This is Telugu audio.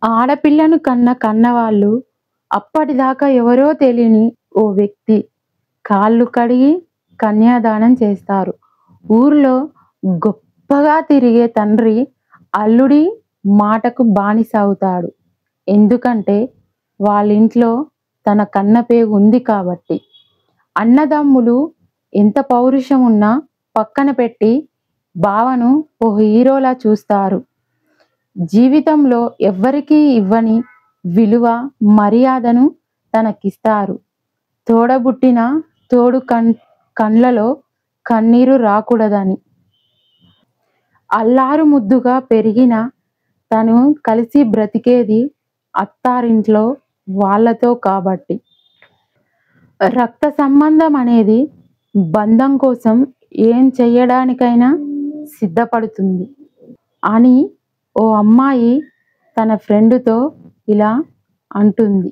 ఆడపిల్లను కన్నవాళ్ళు అప్పటిదాకా ఎవరో తెలియని ఓ వ్యక్తి కాళ్ళు కడిగి కన్యాదానం చేస్తారు. ఊర్లో గొప్పగా తిరిగే తండ్రి అల్లుడి మాటకు బానిస అవుతాడు. ఎందుకంటే వాళ్ళింట్లో తన కన్నపేగు ఉంది కాబట్టి. అన్నదమ్ములు ఎంత పౌరుషం ఉన్నా పక్కన పెట్టి బావను ఓ హీరోలా చూస్తారు. జీవితంలో ఎవ్వరికీ ఇవ్వని విలువ, మర్యాదను తనకిస్తారు. తోడబుట్టిన తోడు కండ్లలో కన్నీరు రాకూడదని. అల్లారు ముద్దుగా పెరిగిన తను కలిసి బ్రతికేది అత్తారింట్లో వాళ్ళతో కాబట్టి. రక్త సంబంధం అనేది బంధం కోసం ఏం చెయ్యడానికైనా సిద్ధపడుతుంది అని ఓ అమ్మాయి తన ఫ్రెండుతో ఇలా అంటుంది.